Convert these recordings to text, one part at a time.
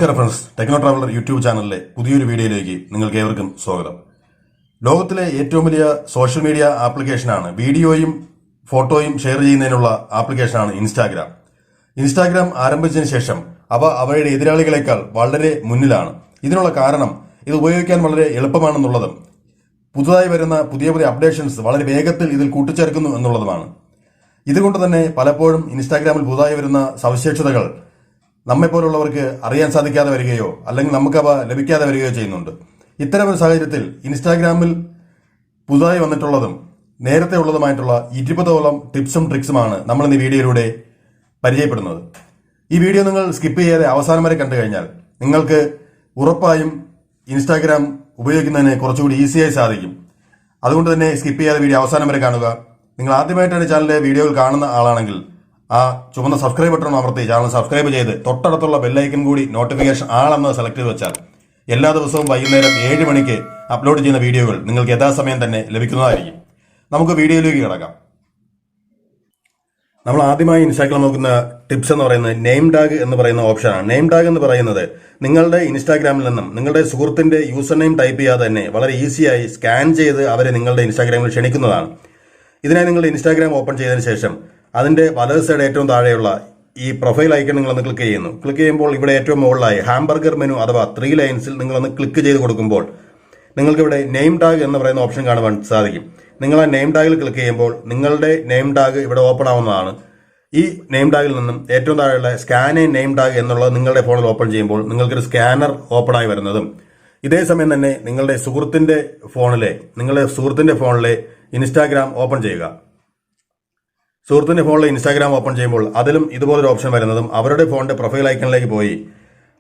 നമസ്കാരം friends, ടെക്നോട്രാവലർ YouTube ചാനലിലെ പുതിയൊരു വീഡിയോയിലേക്ക് നിങ്ങൾക്ക് ഏവർക്കും സ്വാഗതം. ലോകത്തിലെ ഏറ്റവും വലിയ സോഷ്യൽ മീഡിയ ആപ്ലിക്കേഷനാണ്, വീഡിയോയും ഫോട്ടോയും ഷെയർ ചെയ്യുന്നതിനുള്ള ആപ്ലിക്കേഷനാണ് ഇൻസ്റ്റാഗ്രാം. ഇൻസ്റ്റാഗ്രാം ആരംഭിച്ചതിന് ശേഷം അവരുടെ എതിരാളികളെക്കാൾ വളരെ മുന്നിലാണ്. ഇതിനുള്ള കാരണം ഇത് ഉപയോഗിക്കാൻ വളരെ എളുപ്പമാണെന്നുള്ളതും പുതുതായി വരുന്ന പുതിയ അപ്ഡേഷൻസ് വളരെ വേഗത്തിൽ ഇതിൽ കൂട്ടിച്ചേർക്കുന്നു എന്നുള്ളതുമാണ്. ഇതുകൊണ്ട് തന്നെ പലപ്പോഴും ഇൻസ്റ്റാഗ്രാമിൽ പുതുതായി വരുന്ന സവിശേഷതകൾ നമ്മെപ്പോലുള്ളവർക്ക് അറിയാൻ സാധിക്കാതെ വരികയോ അല്ലെങ്കിൽ നമുക്കവ ലഭിക്കാതെ വരികയോ ചെയ്യുന്നുണ്ട്. ഇത്തരമൊരു സാഹചര്യത്തിൽ ഇൻസ്റ്റാഗ്രാമിൽ പുതുതായി വന്നിട്ടുള്ളതും നേരത്തെ ഉള്ളതുമായിട്ടുള്ള 20ഓളം ടിപ്സും ട്രിക്സുമാണ് നമ്മൾ ഇന്ന് വീഡിയോയിലൂടെ പരിചയപ്പെടുന്നത്. ഈ വീഡിയോ നിങ്ങൾ സ്കിപ്പ് ചെയ്യാതെ അവസാനം വരെ കണ്ടു കഴിഞ്ഞാൽ നിങ്ങൾക്ക് ഉറപ്പായും ഇൻസ്റ്റാഗ്രാം ഉപയോഗിക്കുന്നതിന് കുറച്ചുകൂടി ഈസിയായി സാധിക്കും. അതുകൊണ്ട് തന്നെ സ്കിപ്പ് ചെയ്യാതെ വീഡിയോ അവസാനം വരെ കാണുക. നിങ്ങൾ ആദ്യമായിട്ടാണ് ചാനലിലെ വീഡിയോകൾ കാണുന്ന ആളാണെങ്കിൽ ആ ചുവന്ന സബ്സ്ക്രൈബ് ബട്ടൺ അമർത്തി ചാനൽ സബ്സ്ക്രൈബ് ചെയ്ത് തൊട്ടടുത്തുള്ള ബെല്ലൈക്കൻ കൂടി നോട്ടിഫിക്കേഷൻ ആളെന്ന് സെലക്ട് ചെയ്ത് വെച്ചാൽ എല്ലാ ദിവസവും വൈകുന്നേരം 7 മണിക്ക് അപ്ലോഡ് ചെയ്യുന്ന വീഡിയോകൾ നിങ്ങൾക്ക് യഥാസമയം തന്നെ ലഭിക്കുന്നതായിരിക്കും. നമുക്ക് വീഡിയോയിലേക്ക് കിടക്കാം. നമ്മൾ ആദ്യമായി ഇൻസ്റ്റാഗ്രാം നോക്കുന്ന ടിപ്സ് എന്ന് പറയുന്നത് നെയിം ടാഗ് എന്ന് പറയുന്ന ഓപ്ഷനാണ്. നെയിം ടാഗ് എന്ന് പറയുന്നത് നിങ്ങളുടെ ഇൻസ്റ്റാഗ്രാമിൽ നിന്നും നിങ്ങളുടെ സുഹൃത്തിന്റെ യൂസർ നെയിം ടൈപ്പ് ചെയ്യാതെ തന്നെ വളരെ ഈസിയായി സ്കാൻ ചെയ്ത് അവരെ നിങ്ങളുടെ ഇൻസ്റ്റാഗ്രാമിൽ ക്ഷണിക്കുന്നതാണ്. ഇതിനായി നിങ്ങൾ ഇൻസ്റ്റാഗ്രാം ഓപ്പൺ ചെയ്തതിനു ശേഷം അതിന്റെ വലത് സൈഡ് ഏറ്റവും താഴെയുള്ള ഈ പ്രൊഫൈൽ ഐക്കൺ നിങ്ങളൊന്ന് ക്ലിക്ക് ചെയ്യുന്നു. ക്ലിക്ക് ചെയ്യുമ്പോൾ ഇവിടെ ഏറ്റവും മുകളിലായി ഹാംബർഗർ മെനു അഥവാ 3 ലൈൻസിൽ നിങ്ങളൊന്ന് ക്ലിക്ക് ചെയ്ത് കൊടുക്കുമ്പോൾ നിങ്ങൾക്ക് ഇവിടെ നെയിം ടാഗ് എന്ന് പറയുന്ന ഓപ്ഷൻ കാണുവാൻ സാധിക്കും. നിങ്ങൾ ആ നെയിം ടാഗിൽ ക്ലിക്ക് ചെയ്യുമ്പോൾ നിങ്ങളുടെ നെയിം ടാഗ് ഇവിടെ ഓപ്പൺ ആവുന്നതാണ്. ഈ നെയിം ടാഗിൽ നിന്നും ഏറ്റവും താഴെയുള്ള സ്കാൻ എ നെയിം ടാഗ് എന്നുള്ളത് നിങ്ങളുടെ ഫോണിൽ ഓപ്പൺ ചെയ്യുമ്പോൾ നിങ്ങൾക്കൊരു സ്കാനർ ഓപ്പൺ ആയി വരുന്നതും ഇതേ സമയം തന്നെ നിങ്ങളുടെ സുഹൃത്തിന്റെ ഫോണിലെ ഇൻസ്റ്റാഗ്രാം ഓപ്പൺ ചെയ്യുക. സുഹൃത്തിന്റെ ഫോണിൽ ഇൻസ്റ്റാഗ്രാം ഓപ്പൺ ചെയ്യുമ്പോൾ അതിലും ഇതുപോലൊരു ഓപ്ഷൻ വരുന്നതും അവരുടെ ഫോണിന്റെ പ്രൊഫൈൽ ഐക്കണിലേക്ക് പോയി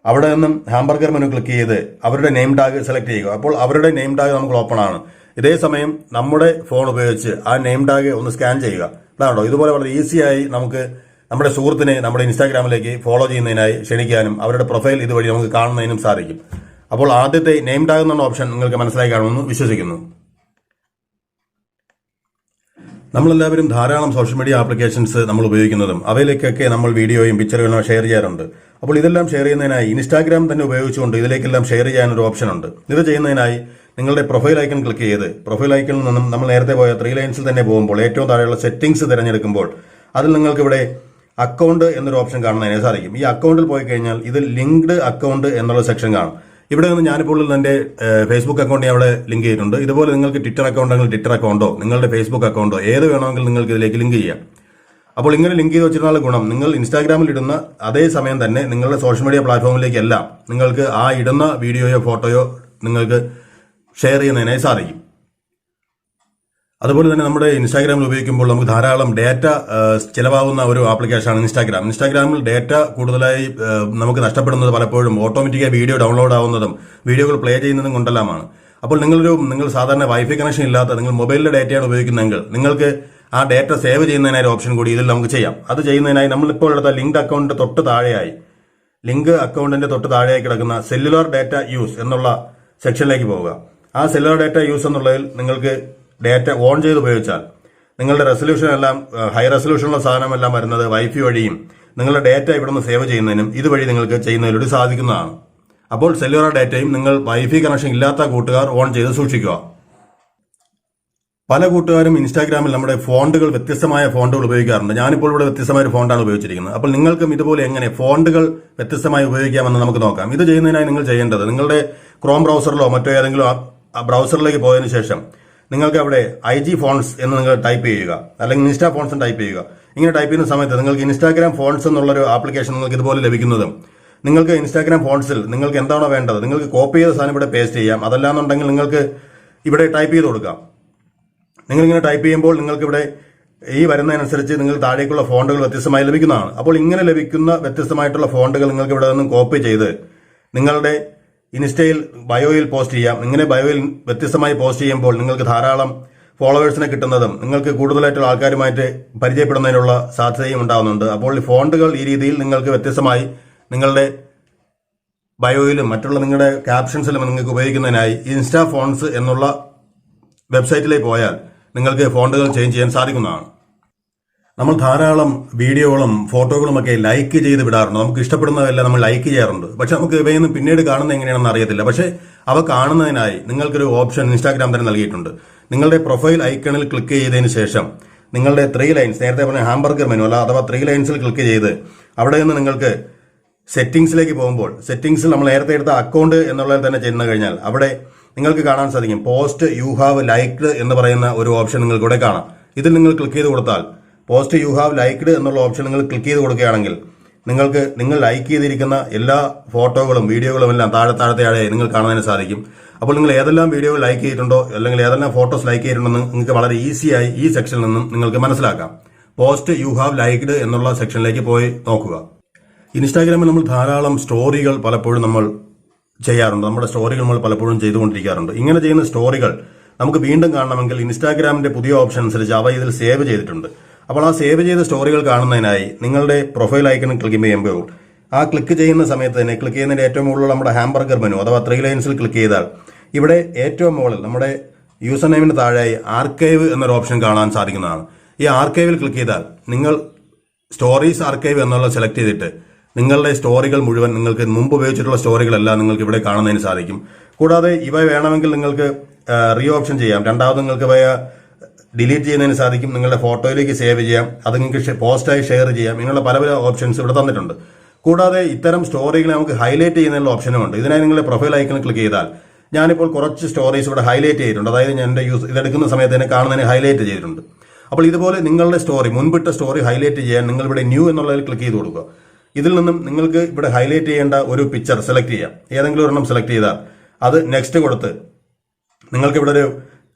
അവിടെ നിന്നും ഹാംബർഗർ മെനു ക്ലിക്ക് ചെയ്ത് അവരുടെ നെയിം ടാഗ് സെലക്ട് ചെയ്യുക. അപ്പോൾ അവരുടെ നെയിം ടാഗ് നമുക്ക് ഓപ്പൺ ആണ്. ഇതേ സമയം നമ്മുടെ ഫോൺ ഉപയോഗിച്ച് ആ നെയിം ടാഗ് ഒന്ന് സ്കാൻ ചെയ്യുക. അതാണോ, ഇതുപോലെ വളരെ ഈസിയായി നമുക്ക് നമ്മുടെ സുഹൃത്തിനെ നമ്മുടെ ഇൻസ്റ്റാഗ്രാമിലേക്ക് ഫോളോ ചെയ്യുന്നതിനായി ക്ഷണിക്കാനും അവരുടെ പ്രൊഫൈൽ ഇതുവഴി നമുക്ക് കാണുന്നതിനും സാധിക്കും. അപ്പോൾ ആദ്യത്തെ നെയിം ടാഗ് എന്നുള്ള ഓപ്ഷൻ നിങ്ങൾക്ക് മനസ്സിലായി കാണുമെന്ന് വിശ്വസിക്കുന്നു. നമ്മളെല്ലാവരും ധാരാളം സോഷ്യൽ മീഡിയ ആപ്ലിക്കേഷൻസ് നമ്മൾ ഉപയോഗിക്കുന്നതും അവയിലേക്കൊക്കെ നമ്മൾ വീഡിയോയും പിക്ചറുകളും ഷെയർ ചെയ്യാറുണ്ട്. അപ്പോൾ ഇതെല്ലാം ഷെയർ ചെയ്യുന്നതിനായി ഇൻസ്റ്റാഗ്രാം തന്നെ ഉപയോഗിച്ചുകൊണ്ട് ഇതിലേക്കെല്ലാം ഷെയർ ചെയ്യാനൊരു ഓപ്ഷൻ ഉണ്ട്. ഇത് ചെയ്യുന്നതിനായി നിങ്ങളുടെ പ്രൊഫൈൽ ഐക്കൺ ക്ലിക്ക് ചെയ്ത് പ്രൊഫൈൽ ഐക്കണിൽ നിന്നും നമ്മൾ നേരത്തെ പോയ 3 ലൈൻസിൽ തന്നെ പോകുമ്പോൾ ഏറ്റവും താഴെയുള്ള സെറ്റിംഗ്സ് തിരഞ്ഞെടുക്കുമ്പോൾ അതിൽ നിങ്ങൾക്ക് ഇവിടെ അക്കൗണ്ട് എന്നൊരു ഓപ്ഷൻ കാണുന്നതിന് സാധിക്കും. ഈ അക്കൗണ്ടിൽ പോയി കഴിഞ്ഞാൽ ഇത് ലിങ്ക്ഡ് അക്കൗണ്ട് എന്നുള്ള സെക്ഷൻ കാണും. ഇവിടെ നിന്ന് ഞാനിപ്പോൾ എന്റെ ഫേസ്ബുക്ക് അക്കൗണ്ട് അവിടെ ലിങ്ക് ചെയ്തിട്ടുണ്ട്. ഇതുപോലെ നിങ്ങൾക്ക് ട്വിറ്റർ അക്കൗണ്ട് ആണെങ്കിൽ ട്വിറ്റർ അക്കൗണ്ടോ നിങ്ങളുടെ ഫേസ്ബുക്ക് അക്കൗണ്ടോ ഏത് വേണമെങ്കിൽ നിങ്ങൾക്ക് ഇതിലേക്ക് ലിങ്ക് ചെയ്യാം. അപ്പോൾ ഇങ്ങനെ ലിങ്ക് ചെയ്ത് വെച്ചിരുന്നാൽ ഗുണം, നിങ്ങൾ ഇൻസ്റ്റാഗ്രാമിൽ ഇടുന്ന അതേ സമയം തന്നെ നിങ്ങളുടെ സോഷ്യൽ മീഡിയ പ്ലാറ്റ്ഫോമിലേക്കെല്ലാം നിങ്ങൾക്ക് ആ ഇടുന്ന വീഡിയോയോ ഫോട്ടോയോ നിങ്ങൾക്ക് ഷെയർ ചെയ്യുന്നതിനായി സാധിക്കും. അതുപോലെ തന്നെ നമ്മുടെ ഇൻസ്റ്റാഗ്രാമിൽ ഉപയോഗിക്കുമ്പോൾ നമുക്ക് ധാരാളം ഡേറ്റ ചിലവാകുന്ന ഒരു ആപ്ലിക്കേഷനാണ് ഇൻസ്റ്റാഗ്രാം. ഇൻസ്റ്റാഗ്രാമിൽ ഡേറ്റ കൂടുതലായി നമുക്ക് നഷ്ടപ്പെടുന്നത് പലപ്പോഴും ഓട്ടോമാറ്റിക്കായി വീഡിയോ ഡൗൺലോഡ് ആവുന്നതും വീഡിയോകൾ പ്ലേ ചെയ്യുന്നതും കൊണ്ടെല്ലാമാണ്. അപ്പോൾ നിങ്ങൾ സാധാരണ വൈഫൈ കണക്ഷൻ ഇല്ലാത്ത നിങ്ങൾ മൊബൈലിലെ ഡേറ്റയാണ് ഉപയോഗിക്കുന്നതെങ്കിൽ നിങ്ങൾക്ക് ആ ഡേറ്റ സേവ് ചെയ്യുന്നതിനായി ഒരു ഓപ്ഷൻ കൂടി ഇതിൽ നമുക്ക് ചെയ്യാം. അത് ചെയ്യുന്നതിനായി നമ്മളിപ്പോൾ എടുത്ത ലിങ്ക് അക്കൗണ്ടിന്റെ തൊട്ട് താഴെയായി കിടക്കുന്ന സെല്ലുലാർ ഡേറ്റ യൂസ് എന്നുള്ള സെക്ഷനിലേക്ക് പോവുക. ആ സെല്ലുലാർ ഡേറ്റ യൂസ് എന്നുള്ളതിൽ നിങ്ങൾക്ക് ഡേറ്റ ഓൺ ചെയ്ത് ഉപയോഗിച്ചാൽ നിങ്ങളുടെ റെസൊല്യൂഷൻ എല്ലാം ഹൈ റെസൊല്യൂഷനുള്ള സാധനമെല്ലാം വരുന്നത് വൈഫൈ വഴിയും നിങ്ങളുടെ ഡേറ്റ ഇവിടുന്ന് സേവ് ചെയ്യുന്നതിനും ഇതുവഴി നിങ്ങൾക്ക് ചെയ്യുന്നതിലൂടെ സാധിക്കുന്നതാണ്. അപ്പോൾ സെല്ലുലാർ ഡേറ്റയും നിങ്ങൾ വൈഫൈ കണക്ഷൻ ഇല്ലാത്ത കൂട്ടുകാർ ഓൺ ചെയ്ത് സൂക്ഷിക്കുക. പല കൂട്ടുകാരും ഇൻസ്റ്റാഗ്രാമിൽ നമ്മുടെ വ്യത്യസ്തമായ ഫോണ്ടുകൾ ഉപയോഗിക്കാറുണ്ട്. ഞാനിപ്പോൾ ഇവിടെ വ്യത്യസ്തമായ ഒരു ഫോണ്ടാണ് ഉപയോഗിച്ചിരിക്കുന്നത്. അപ്പോൾ നിങ്ങൾക്കും ഇതുപോലെ എങ്ങനെ ഫോണ്ടുകൾ വ്യത്യസ്തമായി ഉപയോഗിക്കാമെന്ന് നമുക്ക് നോക്കാം. ഇത് ചെയ്യുന്നതിനായി നിങ്ങൾ ചെയ്യേണ്ടത് നിങ്ങളുടെ ക്രോം ബ്രൗസറിലോ മറ്റോ ഏതെങ്കിലും ബ്രൗസറിലേക്ക് പോയതിനു ശേഷം നിങ്ങൾക്ക് അവിടെ IG ഫോൺസ് എന്ന് നിങ്ങൾ ടൈപ്പ് ചെയ്യുക, അല്ലെങ്കിൽ ഇൻസ്റ്റാ ഫോൺസ് ടൈപ്പ് ചെയ്യുക. ഇങ്ങനെ ടൈപ്പ് ചെയ്യുന്ന സമയത്ത് നിങ്ങൾക്ക് ഇൻസ്റ്റാഗ്രാം ഫോൺസ് എന്നുള്ളൊരു ആപ്ലിക്കേഷൻ നിങ്ങൾക്ക് ഇതുപോലെ ലഭിക്കുന്നതും നിങ്ങൾക്ക് ഇൻസ്റ്റാഗ്രാം ഫോൺസിൽ നിങ്ങൾക്ക് എന്താണോ വേണ്ടത് നിങ്ങൾക്ക് കോപ്പി ചെയ്ത സാധനം ഇവിടെ പേസ്റ്റ് ചെയ്യാം. അതല്ലാന്നുണ്ടെങ്കിൽ നിങ്ങൾക്ക് ഇവിടെ ടൈപ്പ് ചെയ്ത് കൊടുക്കാം. നിങ്ങളിങ്ങനെ ടൈപ്പ് ചെയ്യുമ്പോൾ നിങ്ങൾക്ക് ഇവിടെ ഈ വരുന്നതിനനുസരിച്ച് നിങ്ങൾ താഴേക്കുള്ള ഫോണ്ടുകൾ വ്യത്യസ്തമായി ലഭിക്കുന്നതാണ്. അപ്പോൾ ഇങ്ങനെ ലഭിക്കുന്ന വ്യത്യസ്തമായിട്ടുള്ള ഫോണ്ടുകൾ നിങ്ങൾക്ക് ഇവിടെ നിന്നും കോപ്പി ചെയ്ത് നിങ്ങളുടെ ഇൻസ്റ്റയിൽ ബയോയിൽ പോസ്റ്റ് ചെയ്യാം. ഇങ്ങനെ ബയോയിൽ വ്യത്യസ്തമായി പോസ്റ്റ് ചെയ്യുമ്പോൾ നിങ്ങൾക്ക് ധാരാളം ഫോളോവേഴ്സിനെ കിട്ടുന്നതും നിങ്ങൾക്ക് കൂടുതലായിട്ടുള്ള ആൾക്കാരുമായിട്ട് പരിചയപ്പെടുന്നതിനുള്ള സാധ്യതയും ഉണ്ടാകുന്നുണ്ട്. അപ്പോൾ ഈ ഫോണ്ടുകൾ ഈ രീതിയിൽ നിങ്ങൾക്ക് വ്യത്യസ്തമായി നിങ്ങളുടെ ബയോയിലും മറ്റുള്ള നിങ്ങളുടെ ക്യാപ്ഷൻസിലും നിങ്ങൾക്ക് ഉപയോഗിക്കുന്നതിനായി ഇൻസ്റ്റാ ഫോൺസ് എന്നുള്ള വെബ്സൈറ്റിലേക്ക് പോയാൽ നിങ്ങൾക്ക് ഫോണ്ടുകൾ ചേഞ്ച് ചെയ്യാൻ സാധിക്കുന്നതാണ്. നമ്മൾ ധാരാളം വീഡിയോകളും ഫോട്ടോകളും ഒക്കെ ലൈക്ക് ചെയ്ത് വിടാറുണ്ട്. നമുക്ക് ഇഷ്ടപ്പെടുന്നതെല്ലാം നമ്മൾ ലൈക്ക് ചെയ്യാറുണ്ട്. പക്ഷെ നമുക്ക് ഇവയൊന്നും പിന്നീട് കാണുന്നത് എങ്ങനെയാണെന്ന് അറിയത്തില്ല. പക്ഷെ അവ കാണുന്നതിനായി നിങ്ങൾക്കൊരു ഓപ്ഷൻ ഇൻസ്റ്റാഗ്രാം തന്നെ നൽകിയിട്ടുണ്ട്. നിങ്ങളുടെ പ്രൊഫൈൽ ഐക്കണിൽ ക്ലിക്ക് ചെയ്തതിന് ശേഷം നിങ്ങളുടെ 3 ലൈൻസ്, നേരത്തെ പറഞ്ഞ ഹാംബർഗർ മെനു അല്ല, അഥവാ 3 ലൈൻസിൽ ക്ലിക്ക് ചെയ്ത് അവിടെ നിന്ന് നിങ്ങൾക്ക് സെറ്റിംഗ്സിലേക്ക് പോകുമ്പോൾ, സെറ്റിംഗ്സിൽ നമ്മൾ നേരത്തെ എടുത്ത അക്കൗണ്ട് എന്നുള്ളതിൽ തന്നെ ചെന്ന് കഴിഞ്ഞാൽ അവിടെ നിങ്ങൾക്ക് കാണാൻ സാധിക്കും പോസ്റ്റ് യു ഹാവ് ലൈക്ഡ് എന്ന് പറയുന്ന ഒരു ഓപ്ഷൻ നിങ്ങൾക്ക് ഇവിടെ കാണാം. ഇതിൽ നിങ്ങൾ ക്ലിക്ക് ചെയ്ത് കൊടുത്താൽ പോസ്റ്റ് യു ഹാവ് ലൈക്ഡ് എന്നുള്ള ഓപ്ഷൻ നിങ്ങൾ ക്ലിക്ക് ചെയ്ത് കൊടുക്കുകയാണെങ്കിൽ നിങ്ങൾ ലൈക്ക് ചെയ്തിരിക്കുന്ന എല്ലാ ഫോട്ടോകളും വീഡിയോകളും എല്ലാം താഴെ നിങ്ങൾ കാണാൻ സാധിക്കും. അപ്പോൾ നിങ്ങൾ ഏതെല്ലാം വീഡിയോ ലൈക്ക് ചെയ്തിട്ടുണ്ടോ അല്ലെങ്കിൽ ഏതെല്ലാം ഫോട്ടോസ് ലൈക്ക് ചെയ്തിട്ടുണ്ടെന്ന് നിങ്ങൾക്ക് വളരെ ഈസിയായി ഈ സെക്ഷനിൽ നിന്നും നിങ്ങൾക്ക് മനസ്സിലാക്കാം. പോസ്റ്റ് യു ഹാവ് ലൈക്ഡ് എന്നുള്ള സെക്ഷനിലേക്ക് പോയി നോക്കുക. ഇൻസ്റ്റാഗ്രാമിൽ നമ്മൾ ധാരാളം സ്റ്റോറികൾ പലപ്പോഴും നമ്മൾ ചെയ്യാറുണ്ട്. നമ്മുടെ സ്റ്റോറികൾ നമ്മൾ പലപ്പോഴും ചെയ്തുകൊണ്ടിരിക്കാറുണ്ട്. ഇങ്ങനെ ചെയ്യുന്ന സ്റ്റോറികൾ നമുക്ക് വീണ്ടും കാണണമെങ്കിൽ ഇൻസ്റ്റാഗ്രാമിന്റെ പുതിയ ഓപ്ഷൻ അനുസരിച്ച് അവ ഇതിൽ സേവ് ചെയ്തിട്ടുണ്ട്. അപ്പോൾ ആ സേവ് ചെയ്ത സ്റ്റോറികൾ കാണുന്നതിനായി നിങ്ങളുടെ പ്രൊഫൈൽ ഐക്കണിൽ ക്ലിക്ക് ചെയ്യുമ്പോൾ ആ ക്ലിക്ക് ചെയ്യുന്ന സമയത്ത് തന്നെ ക്ലിക്ക് ചെയ്യുന്നതിന്റെ ഏറ്റവും മുകളിലുള്ള നമ്മുടെ ഹാംബർഗർ മെനു അഥവാ 3 ലൈൻസിൽ ക്ലിക്ക് ചെയ്താൽ ഇവിടെ ഏറ്റവും മുകളിൽ നമ്മുടെ യൂസർ നെയിമിന് താഴെയായി ആർക്കൈവ് എന്നൊരു ഓപ്ഷൻ കാണാൻ സാധിക്കുന്നതാണ്. ഈ ആർക്കൈവിൽ ക്ലിക്ക് ചെയ്താൽ നിങ്ങൾ സ്റ്റോറീസ് ആർക്കൈവ് എന്നുള്ളത് സെലക്ട് ചെയ്തിട്ട് നിങ്ങളുടെ സ്റ്റോറികൾ മുഴുവൻ, നിങ്ങൾക്ക് മുമ്പ് ഉപയോഗിച്ചിട്ടുള്ള സ്റ്റോറികളെല്ലാം നിങ്ങൾക്ക് ഇവിടെ കാണുന്നതിന് സാധിക്കും. കൂടാതെ ഇവ വേണമെങ്കിൽ നിങ്ങൾക്ക് റീ ഓപ്ഷൻ ചെയ്യാം. രണ്ടാമത് നിങ്ങൾക്ക് ഇവ ഡിലീറ്റ് ചെയ്യുന്നതിന് സാധിക്കും. നിങ്ങളുടെ ഫോട്ടോയിലേക്ക് സേവ് ചെയ്യാം. അത് നിങ്ങൾക്ക് പോസ്റ്റായി ഷെയർ ചെയ്യാം. ഇങ്ങനെയുള്ള പല ഓപ്ഷൻസ് ഇവിടെ തന്നിട്ടുണ്ട്. കൂടാതെ ഇത്തരം സ്റ്റോറികളെ നമുക്ക് ഹൈലൈറ്റ് ചെയ്യുന്നതിനുള്ള ഓപ്ഷനും ഉണ്ട്. ഇതിനായി നിങ്ങളുടെ പ്രൊഫൈൽ ഐക്കണിൽ ക്ലിക്ക് ചെയ്താൽ ഞാനിപ്പോൾ കുറച്ച് സ്റ്റോറീസ് ഇവിടെ ഹൈലൈറ്റ് ചെയ്തിട്ടുണ്ട്. അതായത് ഞാൻ എൻ്റെ ഇതെടുക്കുന്ന സമയത്ത് തന്നെ കാണുന്നതിന് ഹൈലൈറ്റ് ചെയ്തിട്ടുണ്ട്. അപ്പോൾ ഇതുപോലെ നിങ്ങളുടെ സ്റ്റോറി, മുൻപിട്ട സ്റ്റോറി ഹൈലൈറ്റ് ചെയ്യാൻ നിങ്ങൾ ഇവിടെ ന്യൂ എന്നുള്ളതിൽ ക്ലിക്ക് ചെയ്ത് കൊടുക്കുക. ഇതിൽ നിന്നും നിങ്ങൾക്ക് ഇവിടെ ഹൈലൈറ്റ് ചെയ്യേണ്ട ഒരു പിക്ചർ സെലക്ട് ചെയ്യാം. ഏതെങ്കിലും ഒരെണ്ണം സെലക്ട് ചെയ്താൽ അത് നെക്സ്റ്റ് കൊടുത്ത് നിങ്ങൾക്ക് ഇവിടെ ഒരു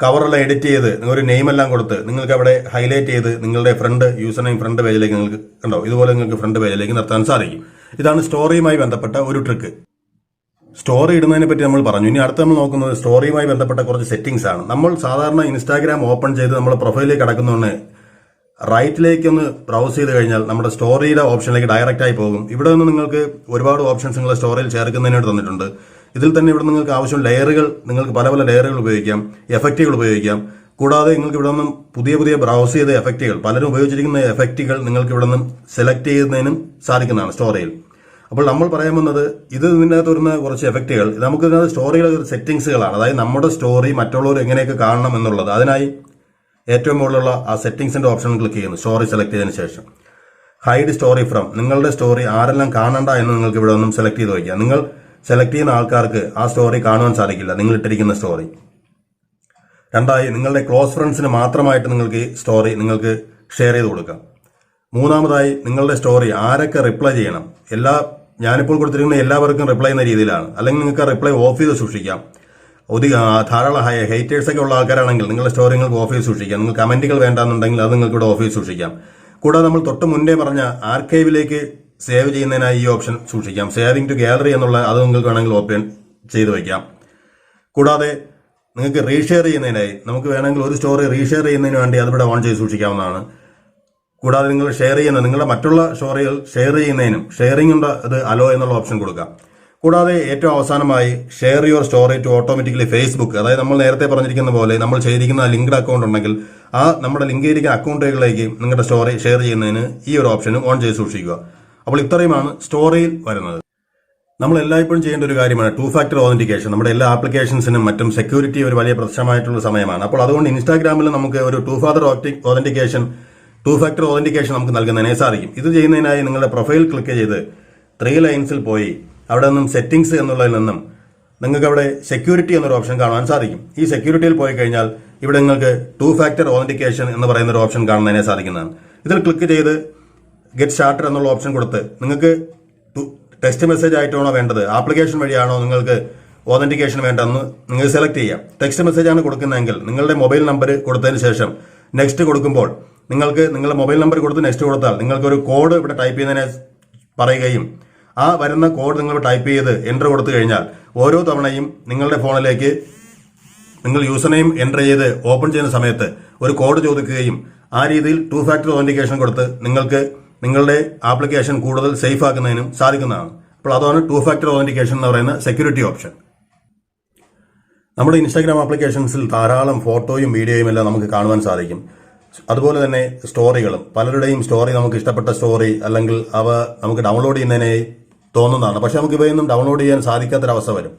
കവറെല്ലാം എഡിറ്റ് ചെയ്ത് ഒരു നെയിം എല്ലാം കൊടുത്ത് നിങ്ങൾക്ക് അവിടെ ഹൈലൈറ്റ് ചെയ്ത് നിങ്ങളുടെ യൂസർ നെയിം ഫ്രണ്ട് പേജിലേക്ക് നിങ്ങൾക്ക് കണ്ടോ ഇതുപോലെ നിങ്ങൾക്ക് ഫ്രണ്ട് പേജിലേക്ക് നിർത്താൻ സാധിക്കും. ഇതാണ് സ്റ്റോറിയുമായി ബന്ധപ്പെട്ട ഒരു ട്രിക്ക്. സ്റ്റോറി ഇടുന്നതിനെ പറ്റി നമ്മൾ പറഞ്ഞു. ഇനി അടുത്ത് നമ്മൾ നോക്കുന്നത് സ്റ്റോറിയുമായി ബന്ധപ്പെട്ട കുറച്ച് സെറ്റിംഗ്സ് ആണ്. നമ്മൾ സാധാരണ ഇൻസ്റ്റാഗ്രാം ഓപ്പൺ ചെയ്ത് നമ്മൾ പ്രൊഫൈലിലേക്ക് കടക്കുന്നതുകൊണ്ട് റൈറ്റിലേക്ക് ഒന്ന് ബ്രൗസ് ചെയ്ത് കഴിഞ്ഞാൽ നമ്മുടെ സ്റ്റോറിയുടെ ഓപ്ഷനിലേക്ക് ഡയറക്റ്റ് ആയി പോകും. ഇവിടെ നിന്ന് നിങ്ങൾക്ക് ഒരുപാട് ഓപ്ഷൻസ് നിങ്ങളുടെ സ്റ്റോറിയിൽ ചേർക്കുന്നതിനായിട്ട് തന്നിട്ടുണ്ട്. ഇതിൽ തന്നെ ഇവിടെ നിങ്ങൾക്ക് ആവശ്യം ലെയറുകൾ, നിങ്ങൾക്ക് പല പല ലെയറുകൾ ഉപയോഗിക്കാം, എഫക്റ്റുകൾ ഉപയോഗിക്കാം. കൂടാതെ നിങ്ങൾക്ക് ഇവിടെ നിന്നും പുതിയ ബ്രൗസ് ചെയ്ത എഫക്റ്റുകൾ, പലരും ഉപയോഗിച്ചിരിക്കുന്ന എഫക്റ്റുകൾ നിങ്ങൾക്ക് ഇവിടെ നിന്നും സെലക്ട് ചെയ്യുന്നതിനും സാധിക്കുന്നതാണ് സ്റ്റോറിയിൽ. അപ്പോൾ നമ്മൾ പറയാൻ വന്നത് ഇതിനകത്ത് വരുന്ന കുറച്ച് എഫക്റ്റുകൾ, നമുക്ക് സ്റ്റോറിയുടെ സെറ്റിംഗ്സുകളാണ്. അതായത് നമ്മുടെ സ്റ്റോറി മറ്റുള്ളവർ എങ്ങനെയൊക്കെ കാണണം എന്നുള്ളത്. അതിനായി ഏറ്റവും മുകളിലുള്ള ആ സെറ്റിംഗ്സിന്റെ ഓപ്ഷൻ ക്ലിക്ക് ചെയ്യുന്നു. സ്റ്റോറി സെലക്ട് ചെയ്തതിനു ശേഷം ഹൈഡ് സ്റ്റോറി ഫ്രം, നിങ്ങളുടെ സ്റ്റോറി ആരെല്ലാം കാണണ്ട എന്ന് നിങ്ങൾക്ക് ഇവിടെ നിന്നും സെലക്ട് ചെയ്ത് വയ്ക്കാം. നിങ്ങൾ സെലക്ട് ചെയ്യുന്ന ആൾക്കാർക്ക് ആ സ്റ്റോറി കാണുവാൻ സാധിക്കില്ല, നിങ്ങൾ ഇട്ടിരിക്കുന്ന സ്റ്റോറി. രണ്ടായി, നിങ്ങളുടെ ക്ലോസ് ഫ്രണ്ട്സിന് മാത്രമായിട്ട് നിങ്ങൾക്ക് ഈ സ്റ്റോറി നിങ്ങൾക്ക് ഷെയർ ചെയ്ത് കൊടുക്കാം. മൂന്നാമതായി, നിങ്ങളുടെ സ്റ്റോറി ആരൊക്കെ റിപ്ലൈ ചെയ്യണം, ഞാനിപ്പോൾ കൊടുത്തിരിക്കുന്ന എല്ലാവർക്കും റിപ്ലൈ ചെയ്യുന്ന രീതിയിലാണ്. അല്ലെങ്കിൽ നിങ്ങൾക്ക് റിപ്ലൈ ഓഫ് ചെയ്ത് സൂക്ഷിക്കാം. ധാരാളം ഹേറ്റേഴ്സ് ഒക്കെ ഉള്ള ആൾക്കാരാണെങ്കിൽ നിങ്ങളുടെ സ്റ്റോറി നിങ്ങൾക്ക് ഓഫ് ചെയ്ത് സൂക്ഷിക്കാം. നിങ്ങൾ കമന്റുകൾ വേണ്ടാന്നുണ്ടെങ്കിൽ അത് നിങ്ങൾക്ക് ഇവിടെ ഓഫ് ചെയ്ത് സൂക്ഷിക്കാം. കൂടാതെ നമ്മൾ തൊട്ട് മുന്നേ പറഞ്ഞ ആർക്കൈവിലേക്ക് സേവ് ചെയ്യുന്നതിനായി ഈ ഓപ്ഷൻ സൂക്ഷിക്കാം. സേവിംഗ് ടു ഗാലറി എന്നുള്ള അത് നിങ്ങൾക്ക് വേണമെങ്കിൽ ഓപ്പൺ ചെയ്ത് വയ്ക്കാം. കൂടാതെ നിങ്ങൾക്ക് റീഷെയർ ചെയ്യുന്നതിനായി നമുക്ക് വേണമെങ്കിൽ ഒരു സ്റ്റോറി റീഷെയർ ചെയ്യുന്നതിന് വേണ്ടി അതിവിടെ ഓൺ ചെയ്ത് സൂക്ഷിക്കാവുന്നതാണ്. കൂടാതെ നിങ്ങൾ ഷെയർ ചെയ്യുന്ന നിങ്ങളുടെ മറ്റുള്ള സ്റ്റോറികൾ ഷെയർ ചെയ്യുന്നതിനും ഷെയറിംഗിന്റെ അത് അലോ എന്നുള്ള ഓപ്ഷൻ കൊടുക്കാം. കൂടാതെ ഏറ്റവും അവസാനമായി share your story to automatically Facebook, അതായത് നമ്മൾ നേരത്തെ പറഞ്ഞിരിക്കുന്ന പോലെ നമ്മൾ ചെയ്തിരിക്കുന്ന ലിങ്ക്ഡ് അക്കൗണ്ട് ഉണ്ടെങ്കിൽ ആ നമ്മുടെ ലിങ്ക് ചെയ്തിരിക്കുന്ന അക്കൗണ്ടുകളിലേക്ക് നിങ്ങളുടെ സ്റ്റോറി ഷെയർ ചെയ്യുന്നതിന് ഈ ഒരു ഓപ്ഷനും ഓൺ ചെയ്ത് സൂക്ഷിക്കുക. അപ്പോൾ ഇത്രയുമാണ് സ്റ്റോറിയിൽ വരുന്നത്. നമ്മൾ എല്ലായ്പ്പോഴും ചെയ്യേണ്ട ഒരു കാര്യമാണ് 2 ഫാക്ടർ ഓതന്റിക്കേഷൻ. നമ്മുടെ എല്ലാ ആപ്ലിക്കേഷൻസിനും മറ്റും സെക്യൂരിറ്റി ഒരു വലിയ പ്രശ്നമായിട്ടുള്ള സമയമാണ്. അപ്പോൾ അതുകൊണ്ട് ഇൻസ്റ്റാഗ്രാമിൽ നമുക്ക് ഒരു 2 ഫാക്ടർ ഓതന്റിക്കേഷൻ നമുക്ക് നൽകുന്നതിനെ സാധിക്കും. ഇത് ചെയ്യുന്നതിനായി നിങ്ങളുടെ പ്രൊഫൈൽ ക്ലിക്ക് ചെയ്ത് 3 ലൈൻസിൽ പോയി അവിടെ നിന്നും സെറ്റിംഗ്സ് എന്നുള്ളതിൽ നിന്നും നിങ്ങൾക്ക് അവിടെ സെക്യൂരിറ്റി എന്നൊരു ഓപ്ഷൻ കാണാൻ സാധിക്കും. ഈ സെക്യൂരിറ്റിയിൽ പോയി കഴിഞ്ഞാൽ ഇവിടെ നിങ്ങൾക്ക് 2 ഫാക്ടർ ഓതന്റിക്കേഷൻ എന്ന് പറയുന്ന ഒരു ഓപ്ഷൻ കാണുന്നതിനെ സാധിക്കുന്നതാണ്. ഇതിൽ ക്ലിക്ക് ചെയ്ത് ഗെറ്റ് സ്റ്റാർട്ടർ എന്നുള്ള ഓപ്ഷൻ കൊടുത്ത് നിങ്ങൾക്ക് ടെക്സ്റ്റ് മെസ്സേജ് ആയിട്ടാണോ വേണ്ടത്, ആപ്ലിക്കേഷൻ വഴിയാണോ നിങ്ങൾക്ക് ഓതന്റിക്കേഷൻ വേണ്ടതെന്ന് നിങ്ങൾക്ക് സെലക്ട് ചെയ്യാം. ടെക്സ്റ്റ് മെസ്സേജ് ആണ് കൊടുക്കുന്നതെങ്കിൽ നിങ്ങളുടെ മൊബൈൽ നമ്പർ കൊടുത്തതിന് ശേഷം നെക്സ്റ്റ് കൊടുക്കുമ്പോൾ നിങ്ങൾക്ക് നിങ്ങളുടെ മൊബൈൽ നമ്പർ കൊടുത്ത് നെക്സ്റ്റ് കൊടുത്താൽ നിങ്ങൾക്ക് ഒരു കോഡ് ഇവിടെ ടൈപ്പ് ചെയ്യുന്നതിനെ പറയുകയും ആ വരുന്ന കോഡ് നിങ്ങൾ ടൈപ്പ് ചെയ്ത് എൻ്റർ കൊടുത്തു കഴിഞ്ഞാൽ ഓരോ തവണയും നിങ്ങളുടെ ഫോണിലേക്ക് നിങ്ങൾ യൂസർ നെയിം എൻ്റർ ചെയ്ത് ഓപ്പൺ ചെയ്യുന്ന സമയത്ത് ഒരു കോഡ് ചോദിക്കുകയും ആ രീതിയിൽ 2 ഫാക്ടർ ഓതന്റിക്കേഷൻ കൊടുത്ത് നിങ്ങൾക്ക് നിങ്ങളുടെ ആപ്ലിക്കേഷൻ കൂടുതൽ സേഫ് ആക്കുന്നതിനും സാധിക്കുന്നതാണ്. അപ്പോൾ അതാണ് 2 ഫാക്ടർ ഓതന്റിക്കേഷൻ എന്ന് പറയുന്ന സെക്യൂരിറ്റി ഓപ്ഷൻ. നമ്മുടെ ഇൻസ്റ്റാഗ്രാം ആപ്ലിക്കേഷൻസിൽ ധാരാളം ഫോട്ടോയും വീഡിയോയും എല്ലാം നമുക്ക് കാണുവാൻ സാധിക്കും. അതുപോലെ തന്നെ സ്റ്റോറികളും, പലരുടെയും സ്റ്റോറി നമുക്ക് ഇഷ്ടപ്പെട്ട സ്റ്റോറി അല്ലെങ്കിൽ അവ നമുക്ക് ഡൗൺലോഡ് ചെയ്യുന്നതിനായി തോന്നുന്നതാണ്. പക്ഷെ നമുക്ക് ഇവയൊന്നും ഡൗൺലോഡ് ചെയ്യാൻ സാധിക്കാത്തൊരവസ്ഥ വരും.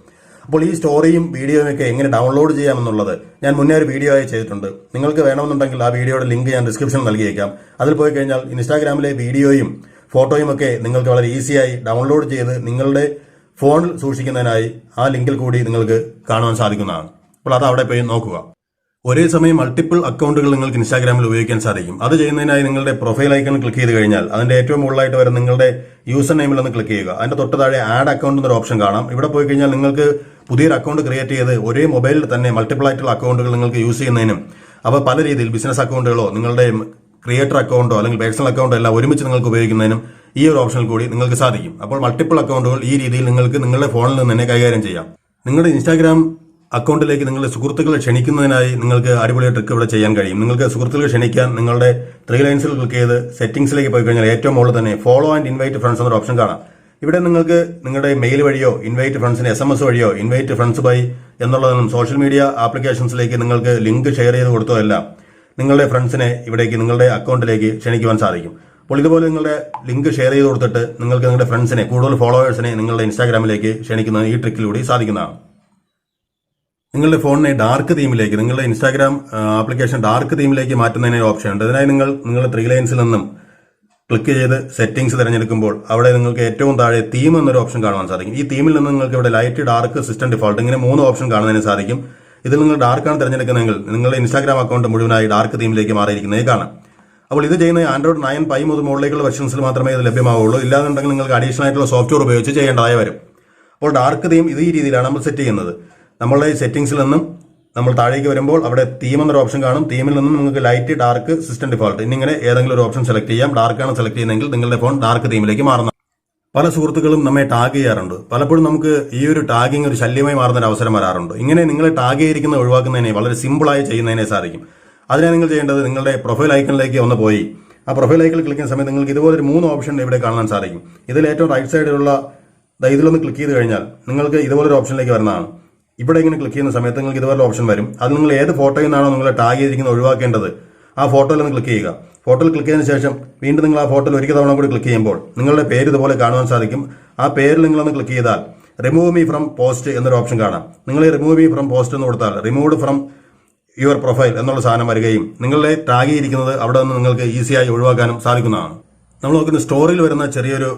അപ്പോൾ ഈ സ്റ്റോറിയും വീഡിയോയും ഒക്കെ എങ്ങനെ ഡൗൺലോഡ് ചെയ്യാമെന്നുള്ളത് ഞാൻ മുന്നേ ഒരു വീഡിയോ ആയി ചെയ്തിട്ടുണ്ട്. നിങ്ങൾക്ക് വേണമെന്നുണ്ടെങ്കിൽ ആ വീഡിയോയുടെ ലിങ്ക് ഞാൻ ഡിസ്ക്രിപ്ഷനിൽ നൽകിയേക്കാം. അതിൽ പോയി കഴിഞ്ഞാൽ ഇൻസ്റ്റാഗ്രാമിലെ വീഡിയോയും ഫോട്ടോയും ഒക്കെ നിങ്ങൾക്ക് വളരെ ഈസിയായി ഡൗൺലോഡ് ചെയ്ത് നിങ്ങളുടെ ഫോണിൽ സൂക്ഷിക്കുന്നതിനായി ആ ലിങ്കിൽ കൂടി നിങ്ങൾക്ക് കാണുവാൻ സാധിക്കുന്നതാണ്. അപ്പോൾ അത് അവിടെ പോയി നോക്കുക. ഒരേ സമയം മൾട്ടിപ്പിൾ അക്കൗണ്ടുകൾ നിങ്ങൾക്ക് ഇൻസ്റ്റാഗ്രാമിൽ ഉപയോഗിക്കാൻ സാധിക്കും. അത് ചെയ്യുന്നതിനായി നിങ്ങളുടെ പ്രൊഫൈൽ ഐക്കൺ ക്ലിക്ക് ചെയ്ത് കഴിഞ്ഞാൽ അതിന്റെ ഏറ്റവും മുകളിലായിട്ട് വരുന്ന നിങ്ങളുടെ യൂസർ നെയിമിൽ ഒന്ന് ക്ലിക്ക് ചെയ്യുക. അതിന്റെ തൊട്ട് താഴെ ആഡ് അക്കൗണ്ട് എന്നൊരു ഓപ്ഷൻ കാണാം. ഇവിടെ പോയി കഴിഞ്ഞാൽ നിങ്ങൾക്ക് പുതിയൊരു അക്കൗണ്ട് ക്രിയേറ്റ് ചെയ്ത് ഒരേ മൊബൈലിൽ തന്നെ മൾട്ടിപ്പിൾ ആയിട്ടുള്ള അക്കൗണ്ടുകൾ നിങ്ങൾക്ക് യൂസ് ചെയ്യുന്നതിനും അവ പല രീതിയിൽ ബിസിനസ് അക്കൗണ്ടുകളോ നിങ്ങളുടെ ക്രിയേറ്റർ അക്കൗണ്ടോ അല്ലെങ്കിൽ പേഴ്സണൽ അക്കൗണ്ടോ എല്ലാം ഒരുമിച്ച് നിങ്ങൾക്ക് ഉപയോഗിക്കുന്നതിനും ഈ ഒരു ഓപ്ഷനിൽ കൂടി നിങ്ങൾക്ക് സാധിക്കും. അപ്പോൾ മൾട്ടിപ്പിൾ അക്കൗണ്ടുകൾ ഈ രീതിയിൽ നിങ്ങൾക്ക് നിങ്ങളുടെ ഫോണിൽ നിന്ന് തന്നെ കൈകാര്യം ചെയ്യാം. നിങ്ങളുടെ ഇൻസ്റ്റാഗ്രാം അക്കൗണ്ടിലേക്ക് നിങ്ങളുടെ സുഹൃത്തുക്കളെ ക്ഷണിക്കുന്നതിനായി നിങ്ങൾക്ക് അടിപൊളി ട്രിക്ക് ഇവിടെ ചെയ്യാൻ കഴിയും. നിങ്ങൾക്ക് സുഹൃത്തുക്കളെ ക്ഷണിക്കാൻ നിങ്ങളുടെ 3 ലൈൻസിൽ ക്ലിക്ക് ചെയ്ത് സെറ്റിംഗ്സിലേക്ക് പോയി കഴിഞ്ഞാൽ ഏറ്റവും മുകളിൽ തന്നെ ഫോളോ ആൻഡ് ഇൻവൈറ്റ് ഫ്രണ്ട്സ് എന്നൊരു ഓപ്ഷൻ കാണാം. ഇവിടെ നിങ്ങൾക്ക് നിങ്ങളുടെ മെയിൽ വഴിയോ ഇൻവൈറ്റ് ഫ്രണ്ട്സിന് SMS വഴിയോ ഇൻവൈറ്റ് ഫ്രണ്ട്സ് ബൈ എന്നുള്ളതെന്നും സോഷ്യൽ മീഡിയ ആപ്ലിക്കേഷൻസിലേക്ക് നിങ്ങൾക്ക് ലിങ്ക് ഷെയർ ചെയ്ത് കൊടുത്തോ എല്ലാം നിങ്ങളുടെ ഫ്രണ്ട്സിനെ ഇവിടേക്ക് നിങ്ങളുടെ അക്കൗണ്ടിലേക്ക് ക്ഷണിക്കുവാൻ സാധിക്കും. അപ്പോൾ ഇതുപോലെ നിങ്ങളുടെ ലിങ്ക് ഷെയർ ചെയ്ത് കൊടുത്തിട്ട് നിങ്ങൾക്ക് നിങ്ങളുടെ ഫ്രണ്ട്സിനെ, കൂടുതൽ ഫോളോവേഴ്സിനെ നിങ്ങളുടെ ഇൻസ്റ്റാഗ്രാമിലേക്ക് ക്ഷണിക്കുന്നത് ഈ ട്രിക്കിലൂടെ സാധിക്കുന്നതാണ്. നിങ്ങളുടെ ഫോണിനെ ഡാർക്ക് തീമിലേക്ക്, നിങ്ങളുടെ ഇൻസ്റ്റാഗ്രാം ആപ്ലിക്കേഷൻ ഡാർക്ക് തീമിലേക്ക് മാറ്റുന്നതിന് ഓപ്ഷൻ ഉണ്ട്. ഇതിനായി നിങ്ങളുടെ 3 ലൈൻസിൽ നിന്നും ക്ലിക്ക് ചെയ്ത് സെറ്റിംഗ്സ് തിരഞ്ഞെടുക്കുമ്പോൾ അവിടെ നിങ്ങൾക്ക് ഏറ്റവും താഴെ തീം എന്നൊരു ഓപ്ഷൻ കാണുവാൻ സാധിക്കും. ഈ തീമിൽ നിന്ന് നിങ്ങൾക്ക് ഇവിടെ ലൈറ്റ്, ഡാർക്ക്, സിസ്റ്റം ഡിഫോൾട്ട് ഇങ്ങനെ 3 ഓപ്ഷൻ കാണുന്നതിന് സാധിക്കും. ഇതിൽ നിങ്ങൾ ഡാർക്കാണ് തിരഞ്ഞെടുക്കുന്നതെങ്കിൽ നിങ്ങളുടെ ഇൻസ്റ്റാഗ്രാം അക്കൗണ്ട് മുഴുവനായി ഡാർക്ക് തീമിലേക്ക് മാറിയിരിക്കുന്നത് കാണാം. അപ്പോൾ ഇത് ചെയ്യുന്നത് ആൻഡ്രോയിഡ് 9 പൈ മുതൽ മുകളിലേക്കുള്ള വെർഷൻസിൽ മാത്രമേ ഇത് ലഭ്യമാവുള്ളൂ. ഇല്ലാന്നുണ്ടെങ്കിൽ നിങ്ങൾക്ക് അഡീഷണൽ ആയിട്ടുള്ള സോഫ്റ്റ്വെയർ ഉപയോഗിച്ച് ചെയ്യേണ്ടതായി വരും. അപ്പോൾ ഡാർക്ക് തീം ഇത് ഈ രീതിയിലാണ് നമ്മൾ സെറ്റ് ചെയ്യുന്നത്. നമ്മളുടെ സെറ്റിംഗ്സിൽ നിന്നും നമ്മൾ താഴേക്ക് വരുമ്പോൾ അവിടെ തീം എന്നൊരു ഓപ്ഷൻ കാണും. തീമിൽ നിന്നും നിങ്ങൾക്ക് ലൈറ്റ്, ഡാർക്ക്, സിസ്റ്റം ഡിഫോൾട്ട് എന്നിങ്ങനെ ഏതെങ്കിലും ഒരു ഓപ്ഷൻ സെലക്ട് ചെയ്യാം. ഡാർക്കാണ് സെലക്ട് ചെയ്യുന്നതെങ്കിൽ നിങ്ങളുടെ ഫോൺ ഡാർക്ക് തീമിലേക്ക് മാറുന്നു. പല സുഹൃത്തുക്കളും നമ്മെ ടാഗ് ചെയ്യാറുണ്ട്. പലപ്പോഴും നമുക്ക് ഈ ഒരു ടാഗിങ് ഒരു ശല്യമായി മാറുന്ന ഒരു അവസരം വരാറുണ്ട്. ഇങ്ങനെ നിങ്ങളെ ടാഗ് ചെയ്തിരിക്കുന്ന ഒഴിവാക്കുന്നതിനെ വളരെ സിമ്പിളായി ചെയ്യുന്നതിനെ സാധിക്കും. അതിനെ നിങ്ങൾ ചെയ്യേണ്ടത് നിങ്ങളുടെ പ്രൊഫൈൽ ഐക്കണിലേക്ക് ഒന്ന് പോയി ആ പ്രൊഫൈൽ ഐക്കണിൽ ക്ലിക്ക് ചെയ്യുന്ന സമയത്ത് നിങ്ങൾക്ക് ഇതുപോലെ ഒരു 3 ഓപ്ഷൻ ഇവിടെ കാണാൻ സാധിക്കും. ഇതിൽ ഏറ്റവും റൈറ്റ് സൈഡിലുള്ള ഇതിലൊന്ന് ക്ലിക്ക് ചെയ്ത് കഴിഞ്ഞാൽ നിങ്ങൾക്ക് ഇതുപോലൊരു ഓപ്ഷനിലേക്ക് വരുന്നതാണ്. ഇവിടെ ഇങ്ങനെ ക്ലിക്ക് ചെയ്യുന്ന സമയത്ത് നിങ്ങൾക്ക് ഇതുപോലെ ഓപ്ഷൻ വരും. അത് നിങ്ങൾ ഏത് ഫോട്ടോയിൽ നിന്നാണോ നിങ്ങളെ ടാഗ് ചെയ്തിരിക്കുന്നത് ഒഴിവാക്കേണ്ടത് ആ ഫോട്ടോയിൽ ഒന്ന് ക്ലിക്ക് ചെയ്യുക. ഫോട്ടോയിൽ ക്ലിക്ക് ചെയ്തതിനു ശേഷം വീണ്ടും നിങ്ങൾ ആ ഫോട്ടോയിൽ ഒരു തവണ കൂടി ക്ലിക്ക് ചെയ്യുമ്പോൾ നിങ്ങളുടെ പേര് ഇതുപോലെ കാണുവാൻ സാധിക്കും. ആ പേരിൽ നിങ്ങളൊന്ന് ക്ലിക്ക് ചെയ്താൽ റിമൂവ് മീ ഫ്രം പോസ്റ്റ് എന്നൊരു ഓപ്ഷൻ കാണാം. നിങ്ങൾ ഈ റിമൂവ് മീ ഫ്രം പോസ്റ്റ് എന്ന് കൊടുത്താൽ റിമൂവ്ഡ് ഫ്രം യുവർ പ്രൊഫൈൽ എന്നുള്ള സാധനം വരികയും നിങ്ങളെ ടാഗ് ചെയ്തിരിക്കുന്നത് അവിടെ നിന്ന് നിങ്ങൾക്ക് ഈസിയായി ഒഴിവാക്കാനും സാധിക്കുന്നതാണ്. നമ്മൾ നോക്കുന്ന സ്റ്റോറിയിൽ വരുന്ന ചെറിയൊരു